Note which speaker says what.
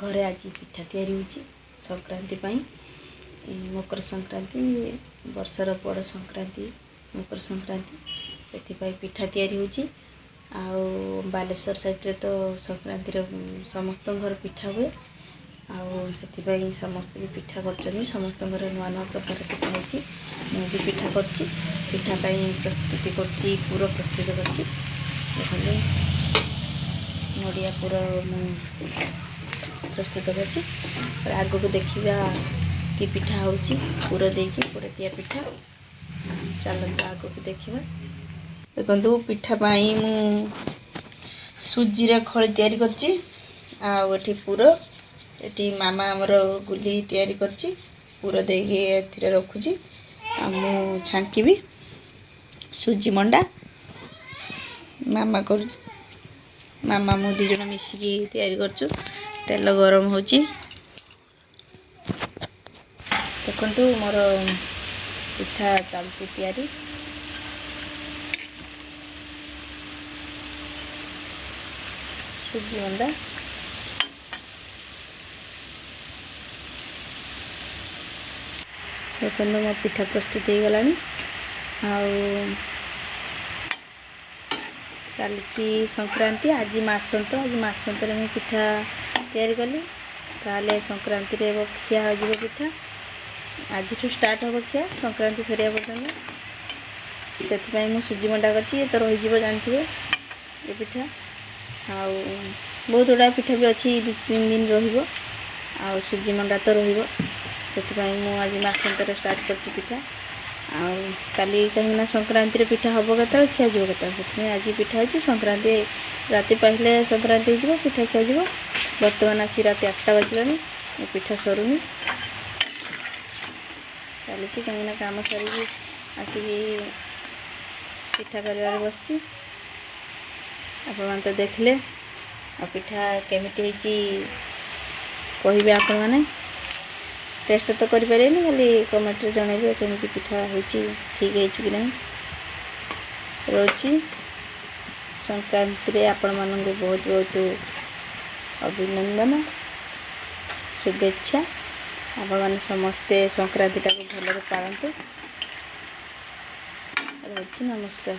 Speaker 1: घरे आज पिठा तैयारी होची संक्रांति पाई। मकर संक्रांति वर्षर बड़ संक्रांति मकर संक्रांति से पिठा तैयारी होची। आउ बालेश्वर साइड रे तो संक्रांति समस्त घर पिठा हुए। आउ समस्त भी पिठा कर समस्त घर नुआ नुआ प्रकार पिठा होची। मैं भी पिठा करची पिठा प्रस्तुति करची पूरा प्रस्तुत करची। देखते नड़िया पूरा प्रस्तुत करची आग को देखा कि पिठा होची पूरा देकी पूरा दिया पिठा। चलते आग को देखा देखो पिठा पाई मु सुजी रे खली तैयारी करची। आठी पूरा ये मामा आमर गुली तैयारी करची पूरा देकी एथिरे रखुची। मु छांकी सुजी मंडा मामा कर मामा मु दी जन मिसिकी तैयारी करछु। तेल गरम होची देखंतु मोर पिठा चलची तैयारी। सुजी मंडा देखो मो पिठा प्रस्तुत हो गलानी। कल की संक्रांति आज मासंत में मैं पिठा तैयारी कली ताले संक्रांति रे खिया हो पिठा। आज स्टार्ट हम खिया संक्रांति सरिया पर्यटन से मुझे सुजी मंडा कर तो रही जानते ये पिठा। आउ बहुत गुड़ा पिठा भी अच्छी 2-3 दिन रही सुजी मंडा तो रही आज मासंत स्टार्ट कर पिठा। काली कहीं संक्रांति रे पिठा हम के खिया के आज पिठा अच्छी संक्रांति राति पहले संक्रांति हो पिठा खिया। बर्तमान आसी राति 8टा बजलानी पिठा सरुनी चली कहीं काम सर आसिक पिठा कर बस आप देखले पिठा केमिटी कहे आपण मैंने टेस्ट तो करें खाली कमेंट जनइबे केमी पिठा होती ठीक है कि नहीं। रोची संक्रांति आपण मानक बहुत बहुत अभिनंदन शुभेच्छा। आप मैंने समस्ते संक्रांति टाक भल पालतु। रोची नमस्कार।